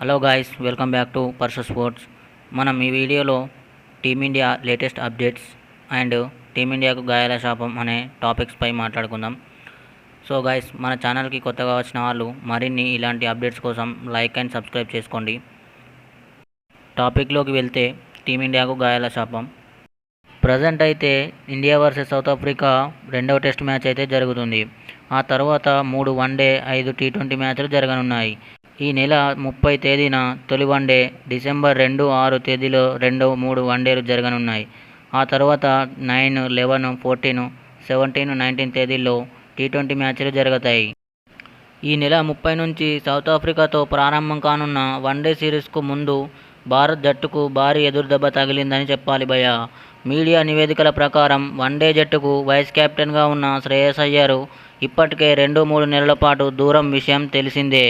Hello guys, welcome back to purse sports. మనం ఈ వీడియోలో టీమిండియా లేటెస్ట్ అప్డేట్స్ అండ్ టీమిండియాకు గాయాల శాపం అనే టాపిక్స్పై మాట్లాడుకుందాం. సో గాయ్స్, మన ఛానల్కి కొత్తగా వచ్చిన వాళ్ళు మరిన్ని ఇలాంటి అప్డేట్స్ కోసం లైక్ అండ్ సబ్స్క్రైబ్ చేసుకోండి. టాపిక్లోకి వెళ్తే టీమిండియాకు గాయాల శాపం. ప్రజెంట్ అయితే ఇండియా వర్సెస్ సౌత్ ఆఫ్రికా రెండవ టెస్ట్ మ్యాచ్ అయితే జరుగుతుంది. ఆ తర్వాత 3 వన్డే 5 టీ20 మ్యాచ్లు జరగనున్నాయి. ఈ నెల 30 తేదీన తొలి వన్డే, డిసెంబర్ 2, 6 తేదీలో రెండో 3 వన్డేలు జరగనున్నాయి. ఆ తర్వాత 9, 11, 14, 17, 19 తేదీల్లో టీ20 మ్యాచ్లు జరుగుతాయి. ఈ నెల 30 నుంచి సౌత్ ఆఫ్రికాతో ప్రారంభం కానున్న వన్డే సిరీస్కు ముందు భారత్ జట్టుకు భారీ ఎదురుదెబ్బ తగిలిందని చెప్పాలి భయ్యా. మీడియా నివేదికల ప్రకారం వన్డే జట్టుకు వైస్ కెప్టెన్గా ఉన్న శ్రేయస్ అయ్యర్ ఇప్పటికే 2-3 నెలల పాటు దూరం విషయం తెలిసిందే.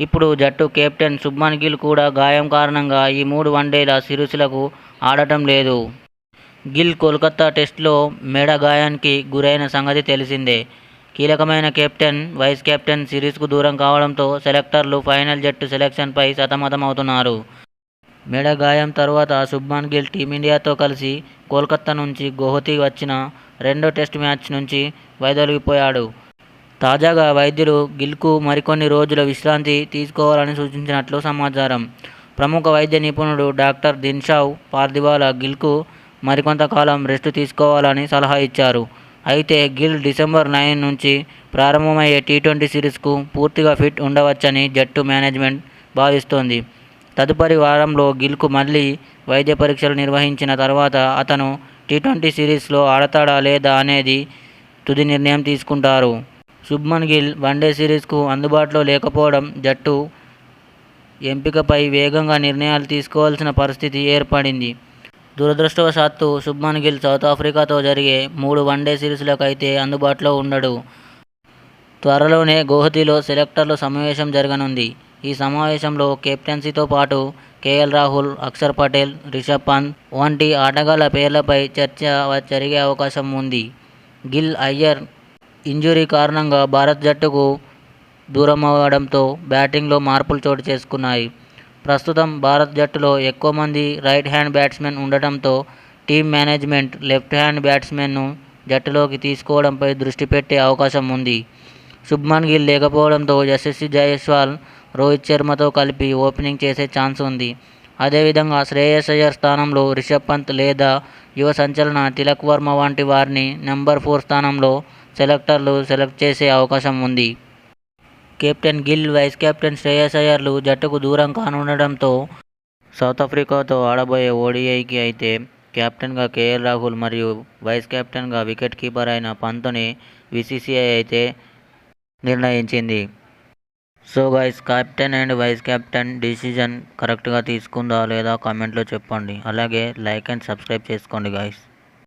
ఇప్పుడు జట్టు కెప్టెన్ శుభ్మన్ గిల్ కూడా గాయం కారణంగా ఈ 3 వన్డేల సిరీస్లకు ఆడటం లేదు. గిల్ కోల్కతా టెస్టులో మెడ గాయానికి గురైన సంగతి తెలిసిందే. కీలకమైన కెప్టెన్, వైస్ కెప్టెన్ సిరీస్కు దూరం కావడంతో సెలెక్టర్లు ఫైనల్ జట్టు సెలెక్షన్పై సతమతమవుతున్నారు. మెడ గాయం తర్వాత శుభ్మన్ గిల్ టీమిండియాతో కలిసి కోల్కతా నుంచి గౌహతి వచ్చిన రెండో టెస్ట్ మ్యాచ్ నుంచి వైదొలిగిపోయాడు. తాజాగా వైద్యులు గిల్కు మరికొన్ని రోజుల విశ్రాంతి తీసుకోవాలని సూచించినట్లు సమాచారం. ప్రముఖ వైద్య నిపుణుడు డాక్టర్ దిన్షావ్ పార్దివాలా గిల్కు మరికొంతకాలం రెస్ట్ తీసుకోవాలని సలహా ఇచ్చారు. అయితే గిల్ డిసెంబర్ 9 నుంచి ప్రారంభమయ్యే టీ20 సిరీస్కు పూర్తిగా ఫిట్ ఉండవచ్చని జట్టు మేనేజ్మెంట్ భావిస్తోంది. తదుపరి వారంలో గిల్కు మళ్లీ వైద్య పరీక్షలు నిర్వహించిన తర్వాత అతను టీ20 సిరీస్లో ఆడతాడా లేదా అనేది తుది నిర్ణయం తీసుకుంటారు. శుభ్మన్ గిల్ వన్డే సిరీస్కు అందుబాటులో లేకపోవడం జట్టు ఎంపికపై వేగంగా నిర్ణయాలు తీసుకోవాల్సిన పరిస్థితి ఏర్పడింది. దురదృష్టవశాత్తు శుభ్మన్ గిల్ సౌత్ ఆఫ్రికాతో జరిగే 3 వన్డే సిరీస్లకైతే అందుబాటులో ఉండడు. త్వరలోనే గౌహతిలో సెలెక్టర్ల సమావేశం జరగనుంది. ఈ సమావేశంలో కెప్టెన్సీతో పాటు కేఎల్ రాహుల్, అక్షర్ పటేల్, రిషబ్ పంత్ వంటి ఆటగాళ్ల పేర్లపై చర్చ జరిగే అవకాశం ఉంది. గిల్, అయ్యర్ ఇంజురీ కారణంగా భారత్ జట్టుకు దూరమవడంతో బ్యాటింగ్లో మార్పులు చోటు చేసుకున్నాయి. ప్రస్తుతం భారత్ జట్టులో ఎక్కువ మంది రైట్ హ్యాండ్ బ్యాట్స్మెన్ ఉండటంతో టీమ్ మేనేజ్మెంట్ లెఫ్ట్ హ్యాండ్ బ్యాట్స్మెన్ను జట్టులోకి తీసుకోవడంపై దృష్టి పెట్టే అవకాశం ఉంది. శుభ్మన్ గిల్ లేకపోవడంతో యశస్వి జైస్వాల్, రోహిత్ శర్మతో కలిపి ఓపెనింగ్ చేసే ఛాన్స్ ఉంది. అదేవిధంగా శ్రేయస్ అయ్యర్ స్థానంలో రిషబ్ పంత్ లేదా యువ సంచలన తిలక్ వర్మ వంటి వారిని నెంబర్ 4 స్థానంలో సెలెక్టర్లు సెలెక్ట్ చేసే అవకాశం ఉంది. Captain Gill, vice captain Shreyas అయ్యర్లు జట్టుకు దూరం కానుండడంతో సౌత్ ఆఫ్రికాతో ఆడబోయే ఓడిఐకి అయితే కెప్టెన్గా కేఎల్ రాహుల్ మరియు వైస్ కెప్టెన్గా వికెట్ కీపర్ అయిన పంత్ని బీసీసీఐ అయితే నిర్ణయించింది. So guys, captain and vice captain decision కరెక్ట్గా తీసుకుందా లేదా కామెంట్లో చెప్పండి. అలాగే లైక్ అండ్ సబ్స్క్రైబ్ చేసుకోండి గైస్.